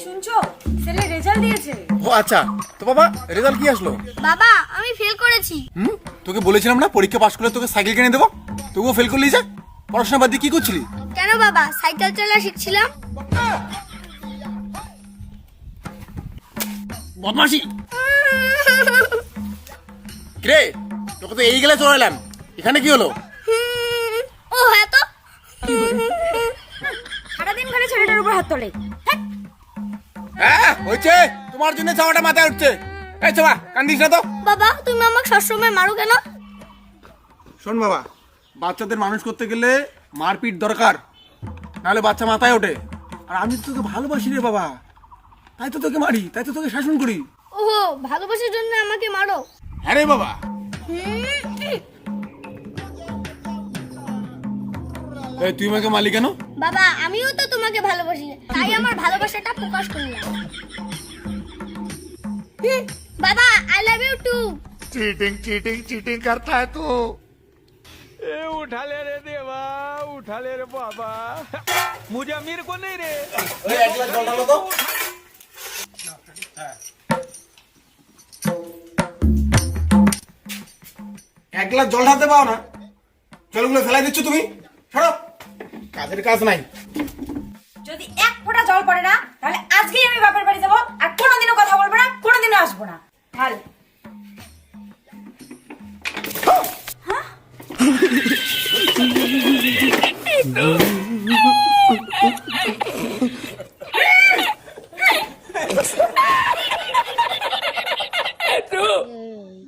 শুনছো, ছেলে রেজাল্ট দিয়েছে। ও আচ্ছা, তো বাবা রেজাল্ট কি আসলো? বাবা আমি ফেল করেছি। তোকে বলেছিলাম না পরীক্ষা পাশ করলে তোকে সাইকেল কিনে দেবো, তবুও ফেল করলি যে। পড়াশোনা বাদ দিয়ে কি করছিলি? কেন বাবা, সাইকেল চালা শিখছিলাম। বদমাশি রে, তোকে তো এই গেলে চলে এলাম, এখানে কি হলো? ও হ্যাঁ তো, সারাদিন খালি ছেলেটার উপর হাত তোলে। হ্যাঁ হয়েছে, তোমার জন্য চাওয়াটা মাথায় উঠছে। এই চাওয়া কান্দিস না তো। বাবা তুমি আমাকে সবসময় মারো কেন? শোন বাবা, বাচ্চাদের মানুষ করতে গেলে মারপিট দরকার, নাহলে বাচ্চা মাথায় ওঠে। আর আমি তো তোকে ভালোবাসি রে বাবা, তাই তো তোকে মারি, তাই তো তোকে শাসন করি। ওহো, ভালোবাসার জন্য আমাকে মারো? হ্যাঁ রে বাবা। এই তুই আমাকে মারলি কেন? বাবা আমিও তো তোমাকে ভালোবাসি, তাই আমার ভালোবাসাটা প্রকাশ করলাম। বাবা I love you too. Cheating cheating cheating करता है तू। ए उठा ले रे देवा, उठा ले रे बाबा, मुझे मेरे को नहीं रे। এক গ্লাস জল ঢালো তো। এক গ্লাস জল ঢালতে পাও না, জলগুলো ফেলাই দিচ্ছ তুমি। সরো, কাজের কাজ নাই। যদি এক ফোঁটা জল পড়ে না, তাহলে আজকেই আমি বাপের বাড়ি যাবো, আর কোনোদিনও কথা বলবো না, কোনোদিনও আসবো না। হাল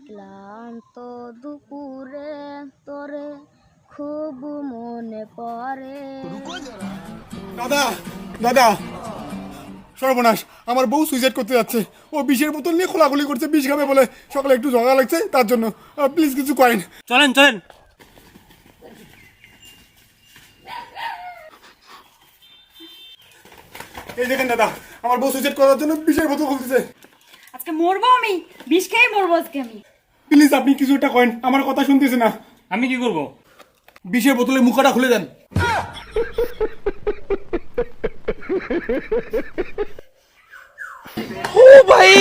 ক্লান্ত দুপুরে তোরে খুব মনে পড়ে। দাদা দাদা, সর্বনাশ, আমার বউ সুইসাইড করতে যাচ্ছে। ও বিষের বোতল নিয়ে খোলাখুলি করছে, বিষ খাবে বলে। সকালে একটু ঝগড়া লাগছে, তার জন্য প্লিজ কিছু করেন। চলেন চলেন। এই দেখেন দাদা, আমার বউ সুইসাইড করার জন্য বিষের বোতল খুলতেছে। আজকে মরবো আমি, বিষ খেয়ে মরবো আজকে আমি। প্লিজ আপনি কিছু একটা করেন, আমার কথা শুনতেছে না। আমি কি করব? বিষের বোতলের মুখটা খুলে দেন। ओ भाई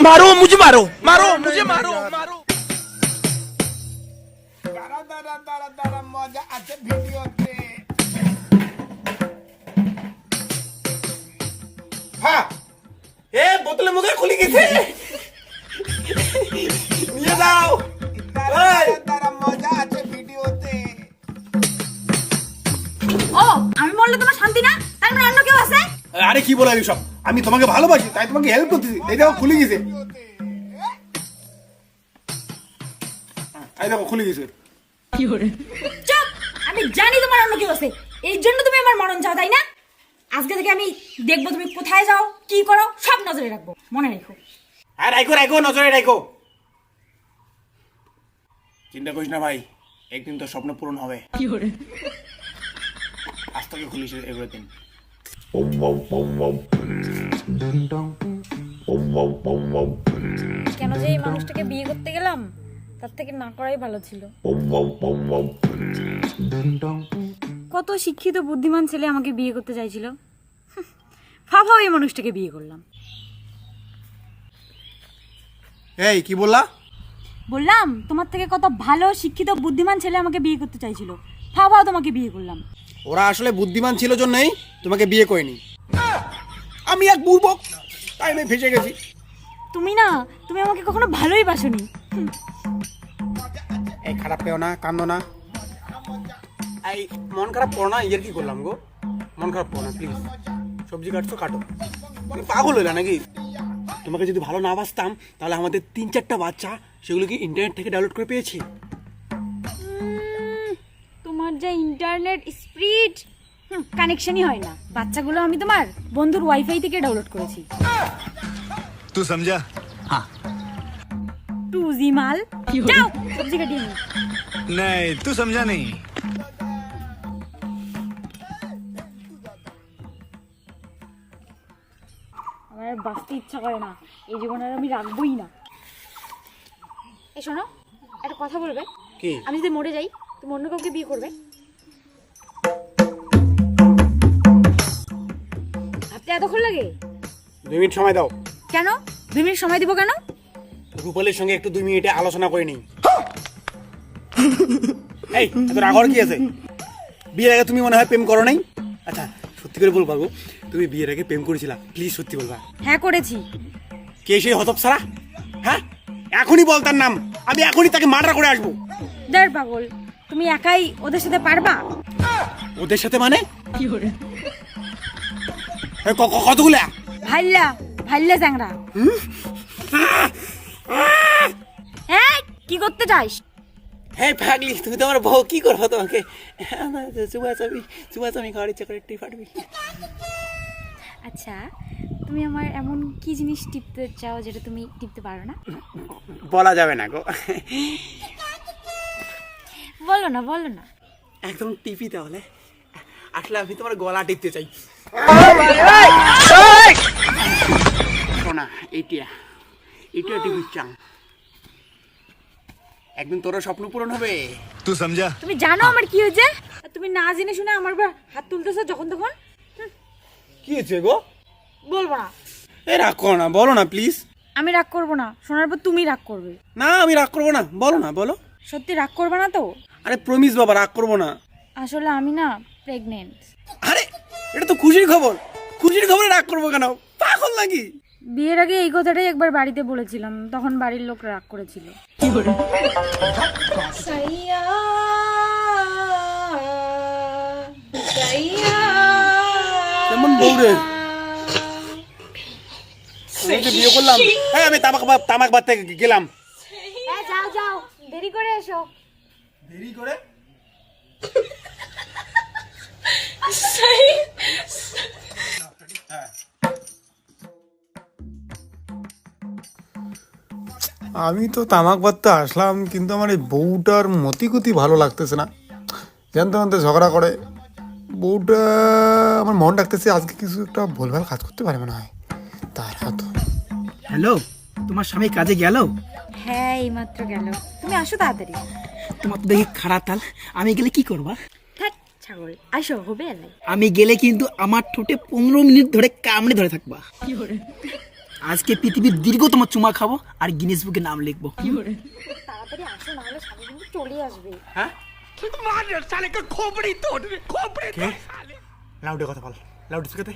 मारो मुझे, मारो मारो मुझे, मारो मारो। मजा আছে ভিডিওতে। হ্যাঁ, এ বোতলের মুখে খুলে গেছে, নিয়ে যাও। তারা মজা আছে ভিডিওতে। ও, আমি মরলে তোমার শান্তি না? তার মানে অন্য কেউ আছে? আরে কি বলে সব, আমি তোমাকে ভালোবাসি তাই তোমাকে হেল্প করতেছি। এই দেখো খুলে গেছে, এই দেখো খুলে গেছে। চুপ! আমি জানি তোমার অন্য কেউ আছে, এই জন্য তুমি আমার মরণ চাও, তাই না? আজকে থেকে আমি দেখবো তুমি কোথায় যাও, কি করো, সব নজরে রাখবো, মনে রেখো। আর রাখো রাখো, নজরে রাখো। চিন্তা করিস না ভাই, একদিন তো স্বপ্ন পূরণ হবে। আজ থেকে খুলিস এভরিথিং। কেন যে এই মানুষটাকে বিয়ে করতে গেলাম, তার থেকে না করাই ভালো ছিল। কত শিক্ষিত বুদ্ধিমান ছেলে আমাকে বিয়ে করতে চাইছিল, ভাবো এই মানুষটাকে বিয়ে করলাম। এই কি বললা? বললাম তোমার থেকে কত ভালো শিক্ষিত বুদ্ধিমান ছেলে আমাকে বিয়ে করতে চাইছিল, ভাবো তোমাকে বিয়ে করলাম। ওরা আসলে বুদ্ধিমান ছিল জন্যই তোমাকে বিয়ে করেনি। আমি এক বুড়বক, তাই আমি ফেসে গেছি। তুমি না, তুমি আমাকে কখনো ভালোই বাসনি। এই খারাপ পেও না, কান্দো না। এই মন খারাপ করো না, ইয়ের কি করলাম গো, মন খারাপ করো না প্লিজ। সবজি কাটছো কাটো, তুমি পাগল হইলা নাকি? তোমাকে যদি ভালো না বাসতাম তাহলে আমাদের 3-4টা বাচ্চা সেগুলোকে ইন্টারনেট থেকে ডাউনলোড করে পেয়েছি। তোমার যে ইন্টারনেট স্পিড কানেকশনই হয় না। বাচ্চাগুলো আমি তোমার বন্ধুর ওয়াইফাই থেকে ডাউনলোড করেছি। तू समझा? हाँ। 2G মাল। যাও সবজি কাটিয়ে নিও। नहीं तू समझा नहीं। আমার আর বাঁচতে ইচ্ছা করে না, এই জীবনে আর আমি রাখবোই না। এই শোনো, একটা কথা বলবে? কি? আমি যদি মরে যাই, তুমি অন্য কাউকে বিয়ে করবে? ভাবতে এতক্ষণ লাগে? 2 মিনিট সময় দাও। কেন 2 মিনিট সময় দিব কেন? রূপালীর সঙ্গে একটু 2 মিনিটে আলোচনা করে নিই। এই এত রাগ হওয়ার কি আছে? বিয়ের আগে তুমি মনে হয় প্রেম করো নাই? আচ্ছা সত্যি করে বলবা গো, তুমি বিয়ের আগে প্রেম করেছিলা? প্লিজ সত্যি বলবা। হ্যাঁ করেছি। কে সেই হতপসারা? হ্যাঁ এখনই বল তার নাম, আমি এখনই তাকে মার্ডার করে আসবো। দেড় পাগল, তুমি একাই ওদের সাথে পারবা? ওদের সাথে মানে এই কতগুলা? ভাইল্লা ভাইল্লা চ্যাংরা। এই কি করতে চাস? হ্যাঁ পাগলি, তুমি তো আমার বউ, কি করবো তোমাকে? চুবাচামি খাওয়ার ইচ্ছা করে টিপ ফাটবি। আচ্ছা তুমি আমার এমন কি জিনিস টিপতে চাও যেটা তুমি টিপতে পারো না? বলা যাবে না গো। বলো না বলো না। একদম টিপি তাহলে। আসলে আমি তোমার গলা টিপতে চাই। শোনা এইটা টিপি চাং, একদিন তোর স্বপ্ন পূরণ হবে। तू समझा? তুমি জানো আমার কি হয়েছে? আর তুমি না জেনে শুনে আমার উপর হাত তুলতেছো যখন তখন। কি হয়েছে গো? বলবো না। এ রাগ করো না, বলো না প্লিজ। আমি রাগ করবো না, শোনার পর তুমি রাগ করবে। না আমি রাগ করবো না, বলো না, বলো। সত্যি রাগ করবে না তো? আরে প্রমিস বাবা, রাগ করবো না। আসলে আমি না প্রেগনেন্ট। আরে এটা তো খুশির খবর, খুশির খবরে রাগ করবো কেন? পাগল নাকি? বিয়ের আগে এই কথাটাই একবার বাড়িতে বলেছিলাম, তখন বাড়ির লোক রাগ করেছিল। কেমন বউ রে? আমি যে বিয়ে করলাম, হ্যাঁ আমি তামাক বাদতে গেলাম। হ্যাঁ যাও যাও, দেরি করে এসো। দেরি করে? আমি তো তামাক বাদতে আসলাম, কিন্তু আমার এই বউটার মতিগতি ভালো লাগতেছে না। জানতে জানতে ঝগড়া করে। বউটা আমার মন ডাকতেছে আজকে কিছু একটা ভুলভাল কাজ করতে পারে মনে হয়। তার হাত। হ্যালো, তোমার স্বামী কাজে গেল? হ্যাঁ এইমাত্র গেল। তুমি আসো তাড়াতাড়ি। তোমার তো দেখি খারাপ তাল, আমি গেলে কি করবা? থাক ছাগল, আসো হবে এলাই। আমি গেলে কিন্তু আমার ঠোঁটে 15 মিনিট ধরে কামড়ে ধরে থাকবা। আজকে পৃথিবীর দীর্ঘতম চুমা খাবো আর গিনেস বুকে নাম লিখবো। তাড়াতাড়ি আসো, নাহলে স্বামী কিন্তু চলে আসবে। হ্যাঁ লাউডে কথা বল, লাউড স্পিকারে।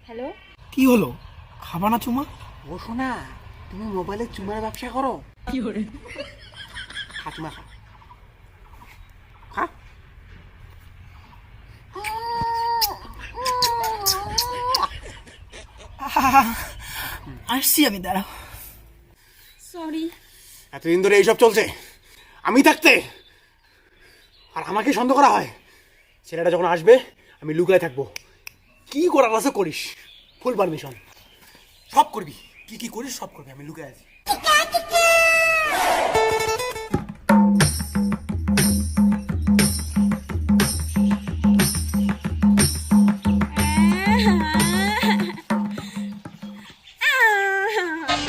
হ্যালো, কি হলো, খাবা না চুমা? ও শোনা, তুমি মোবাইলে চুমার ব্যবসা করো? খা চুমা খা, খা। আসছি আমি, দাঁড়াও। সরি। এতদিন ধরে এইসব চলছে আমি থাকতে, আর আমাকে সন্দেহ করা হয়। ছেলেটা যখন আসবে আমি লুকায় থাকবো, কি করার আছে করিস, ফুল পারমিশন, সব করবি, কি কি করিস সব করবি, আমি লুকায় আছি।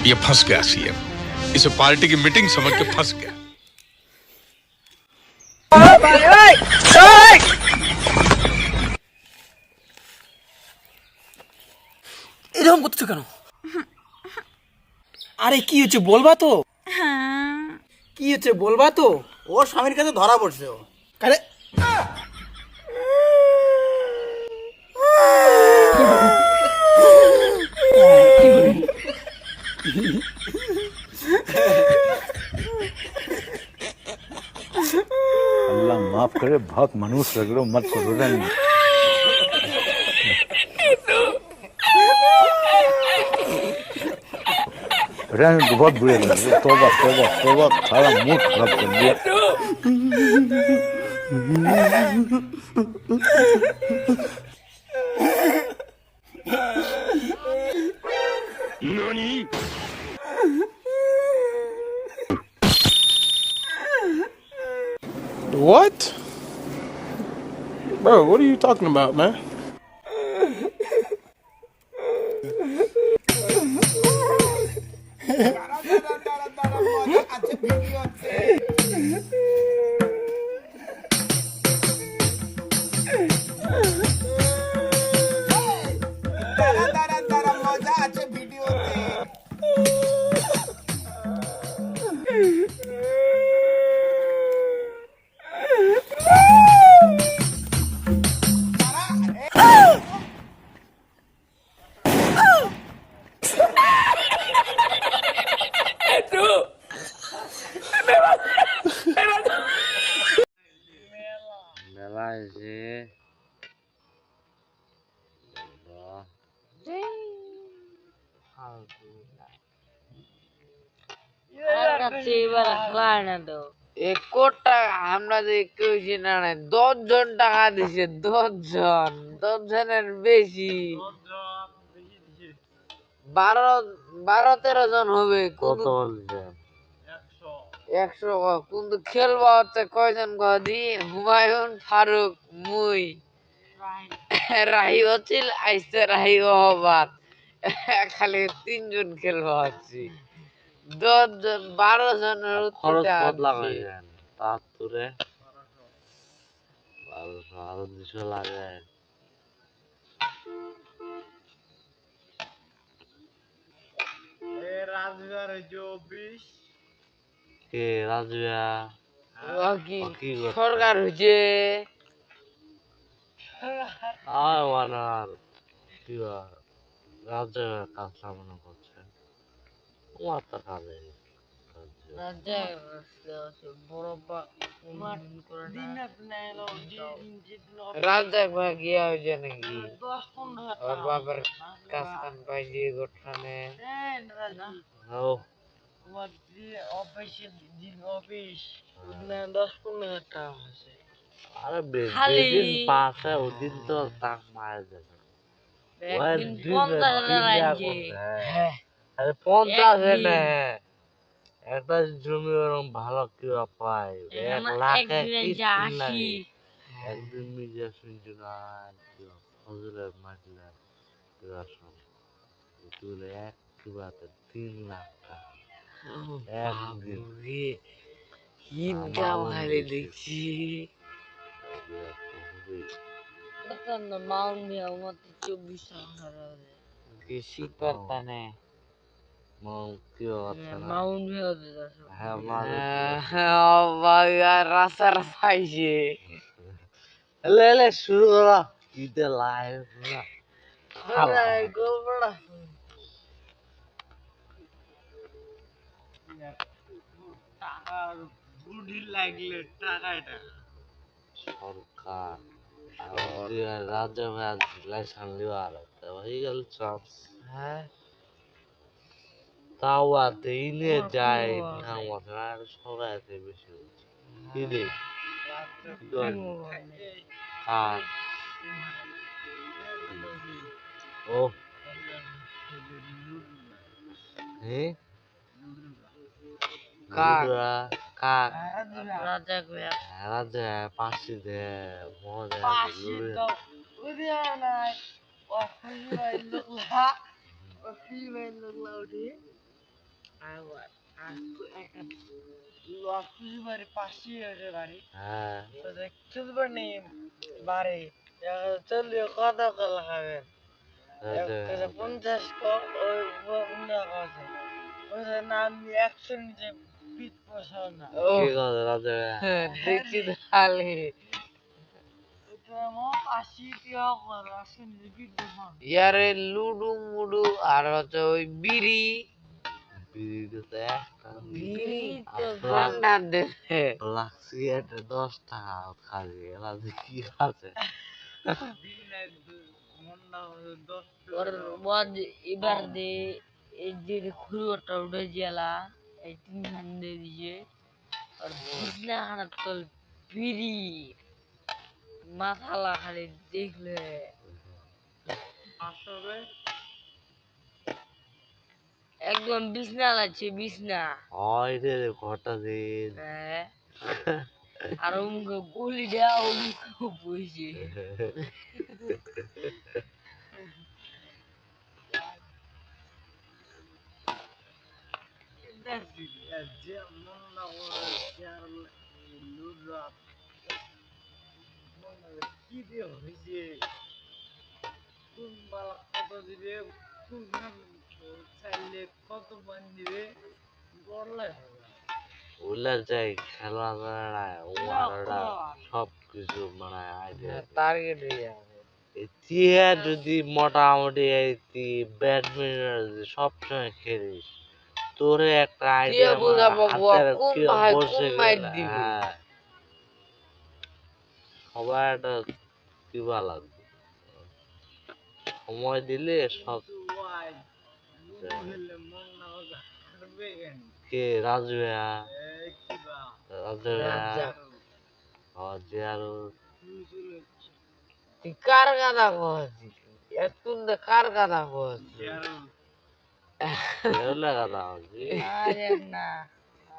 ये फंस गया सीएम, इसे पार्टी की मीटिंग समझ के फंस गया। এরকম করছো কেন? আরে কি হচ্ছে বলবা তো? কি হচ্ছে বলবা তো? ওর স্বামীর কাছে ধরা পড়ছে ও। আরে अल्लाह माफ करे, बहुत मनुष्य रगड़ो मत करो। रहने बहुत बुरे लगे। तौबा तौबा तौबा, सारा मूड खराब कर दिया। What? Bro, what are you talking about, man? আছে ভিডিওতে। আমরা যে কেউ চিনা নাই 10 জন টাকা দিছে 10 জন 10 জনের বেশি 12-13 জন হবে কত বলছেন 100 কিন্তু খেলবা হচ্ছে কয়জন গদি হুমায়ুন ফারুক মুই রাহি হচ্ছিল আইসে রাহি হবার খালি 3 জন খেলবা হচ্ছি 10 জন 12 জনের খরচ কত লাগাইছেন তাতুরে 1200 লাগে কে রাজুয়া কি সরকার হইছে আর ওয়ানার কি রাজুয়া কাজ সামনে করছে মাথা কাজে রাজা গিয়া হয়েছে নাকি ওর বাবার কাজ কাম পাইছে গোঠানে আরে বেদিন পাশে ওদিন তো তাক মারা যাবে 50 না একটা জমি ওরকম ভালো কেউ পায় 1 লাখে কিস্তি লাগে একদিন মিজা শুনছি না হজুরের মাঠলে তুলে এক কিবাতে 3 লাখ টাকা একদিন ইনকাম হারে দেখছি কৃষি করতানে রাস্তা রাস্তাইছে শুরু করা ঈদে লাইভ টাকার বুড়ি লাগলে টাকাটা সরকার রাজ্য লাইসেন্স দেওয়ার হয়ে গেল সব হ্যাঁ তাও দিনে যায় না মশলা সবাই আছে বেশি কি রে আর ও হে কাক রাজা গয়া রাজা পাশে দে মজা লুড়ে নাই উঠি পাশে বাড়ি হ্যাঁ চলবার নেই বাড়ি চলবে কত লাগাবেন 50 নাম 100 নিচে পিঠ পোষাও না দেখছি তাহলে ইয়ারে লুডু মুডু আর হচ্ছে ওই বিড়ি লাগছে 10 টাকা খালি এলা কি আছে এবার দে এই যে খুঁড়োটা উঠে গেলা এই 3 খান দিয়ে দিছে আর বিছনা খানা তল বিড়ি মাথা লাগালে দেখলে আসলে একদম বিছনা লাগছে বিছনা হয় রে ঘটা দিন হ্যাঁ আর মুখে গুলি দেওয়া মুখে বইছে কি দিয়ে হয়েছে কোন বালা কত দিবে কোন চাইলে কত পান দিবে বললে ওলা যাই খেলা না সব কিছু মানে আইডিয়া টার্গেট হয়ে যাবে এতিয়া যদি মোটামুটি ব্যাডমিন্টন সবসময় খেলিস তোরে একটা আইডিয়া বসে সবার একটা কিবা লাগবে সময় দিলে সব কে রাজু ভাইয়া রাজু ভাইয়া কার গাদা কহছি এতুন কার গাদা কহছি এগুলা গাদা কহছি আরে না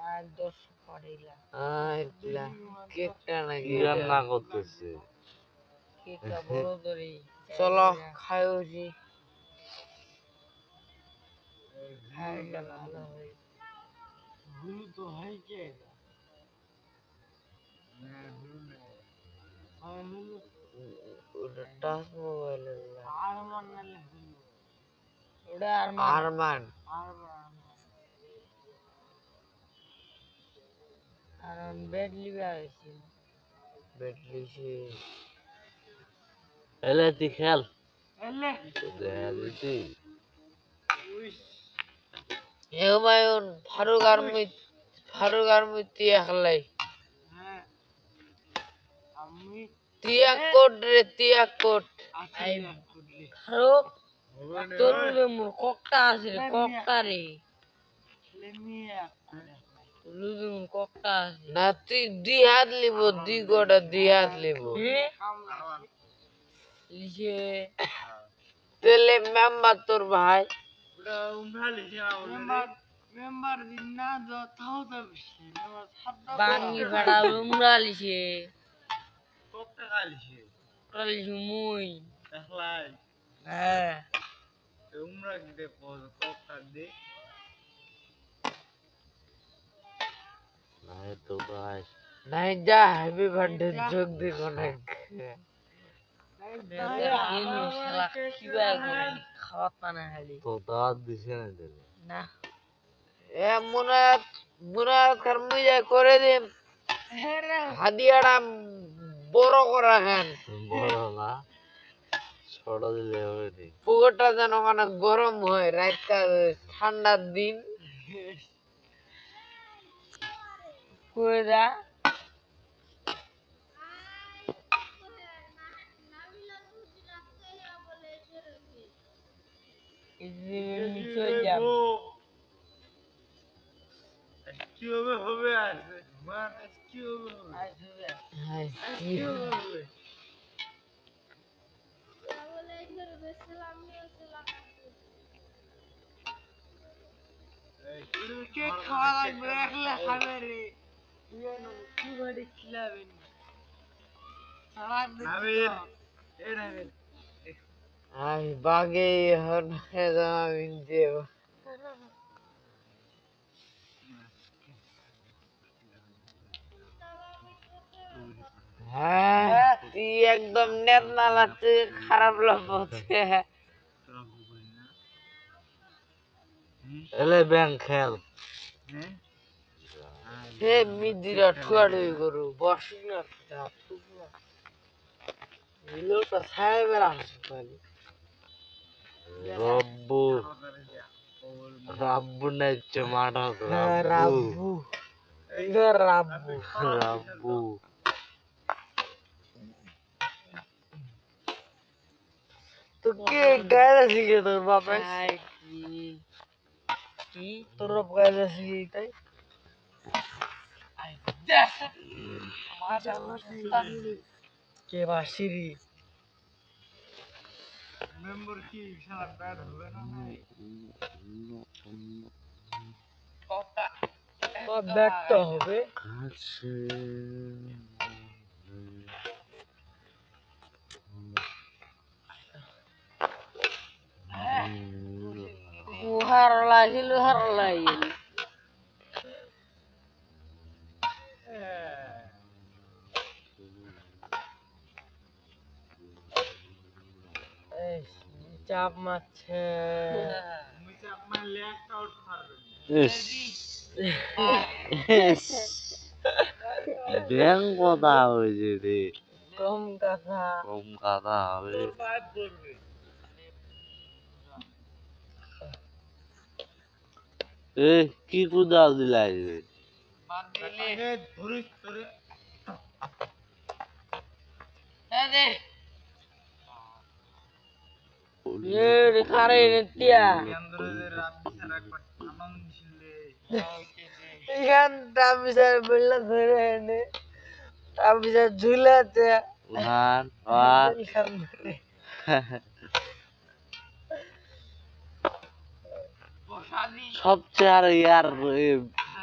আর 10 পড়িলা আইলা কেকটা নাকি রান্না করতেছে কেকটা বড় ধরি চলো খাইওছি খাইলে ভালো হয় ভুল তো হয়েছে টাচ মোবাইল আরমান নালে ওটা আরমান আরমান বেড লিবে আছে বেড লিছে এলে তুই খেল এলে দিদি হুমায়ুন ফারুক আর মুই একলাই তিয়াকোট রে তিয়াকোট ফারুক তোর মোর ককটা আছে রে ককটা রে ককটা আছে না তুই 2 হাত লিব 2 গোটা 2 হাত লিব লিখে তেলে মেম্বার তোর ভাই মেম্বার দিন না যাও তো বাঙ্গি ফাড়া উমরা লিখে মুই হ্যাঁ নাই যা হ্যাপি বার্থডে যোগ দিব না খাওয়া পানা খালি তো দাঁত দিছে না দিলে না এ মুনাত কর্মী যা করে দিম হাদিয়াটা বড় করা খান বড় না ছোট দিলে হবে নি পুকুরটা যেন অনেক গরম হয় রাতটা ঠান্ডার দিন কই যা হবে আর কি হবে খাওয়া লাগবে একলা খাবে রে কি বাড়ি খিলাবেন আমি বাগে এখন দেব হ্যাঁ তুই একদম নেট না লাগছে খারাপ লাগছে এলে ব্যাংক খেল হে মিদিরা ঠুয়াড়ি করু বসি না মিলোটা সাহেবের আসপালি রাব্বু নাইছে মাঠা রাব্বু রাব্বু তো কে গায়ে শিখে তোর বাবা কি তোর বাপ গায়ে শিখে তাই কে বাসিরি মেম্বার কি সারা ব্যাট হবে না ব্যাটটা হবে হার লাগিল চাপ মারছে চাপ মারলে একটা আউট মারবে ব্যাং কথা হয়েছে রে কম কথা হবে এ কি কুদাল দিলাই রে ধরিস তোরে কারে নেতিয়া এখানটা বিচার বললে ধরে এনে বিচার ঝুলাতে সবচেয়ে আর ইয়ার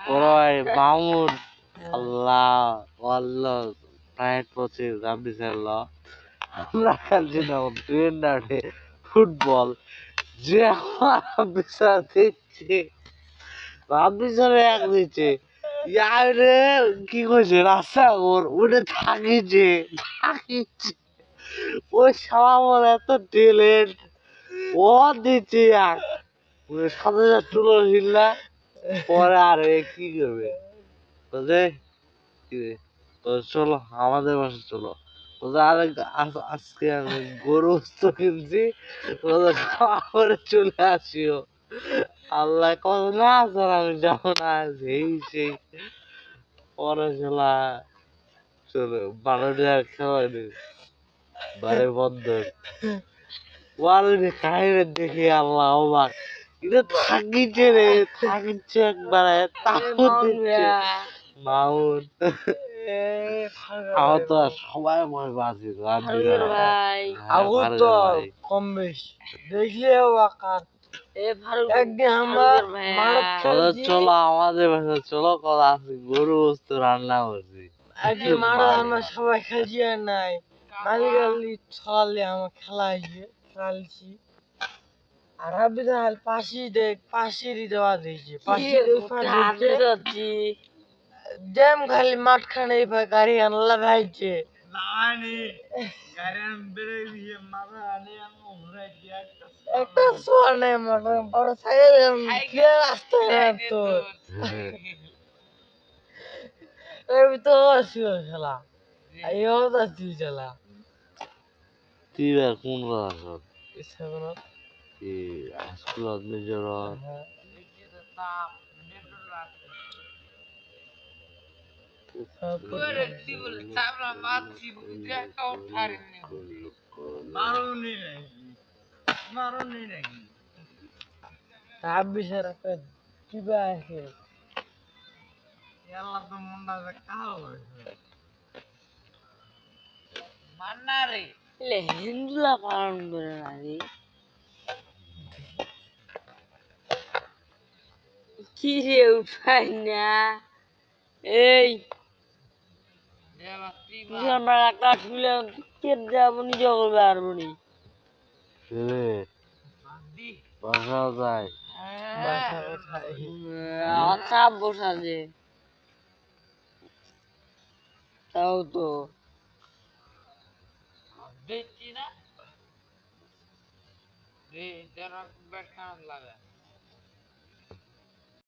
বড় ভাই মামুন আল্লাহ আল্লাহ প্রাইড পড়ছে রাবিসার ল আমরা খেলছি না টুয়েন্ডারে ফুটবল যে আমার রাবিসার দিচ্ছে রাবিসারে এক দিচ্ছে ইয়ারে কি কইছে রাস্তা ওর উঠে থাকিছে ওই সামার এত ট্যালেন্ট ও দিচ্ছে এক সাথে তুলো হিল্লা পরে আর কি করবে চলো আমাদের বাসা চলো আজকে আমি গরু কিনছি করে চলে আসিও আল্লাহ কত না আসার আমি যাবো না সেই সেই পরে চলা চলো 12টা খেলা বারে বন্ধ ওয়ালে কাহিনী দেখে আল্লাহ অবাক এটা থাকিছে রে থাকিছে একবারে তাও দিচ্ছে মাউন আমার তো সবাই মনে বাজি ভাই আগুন তো কম বেশি দেখলেও আকার একদিন আমরা চলো আমাদের বাসা চলো কথা আছে গরু বস্তু রান্না করছি একদিন মারা আমরা সবাই খেলছি আর নাই মালিকালি ছলে আমার খেলা হয়েছে খেলছি আর হাবি হাল পাশেরই দেওয়া দিয়েছে পাশে জ্যাম খালি মাঠখানে গাড়ি আনলা ভাইছে একটা সোয়া নেই বড় সাইকেল আসতে তো আমি তো আসিও খেলা আইও আসি খেলা তুই আর কোন কথা স্কুল নিজের হিন্দুরা পালন করে না রে কি রে উঠাই না এই আমরা একটা শুনলে কে যাবো নিজে করবে আর বনি বসাও যায় চাপ বসা যে তাও তো দেখছি না বেশ খারাপ লাগে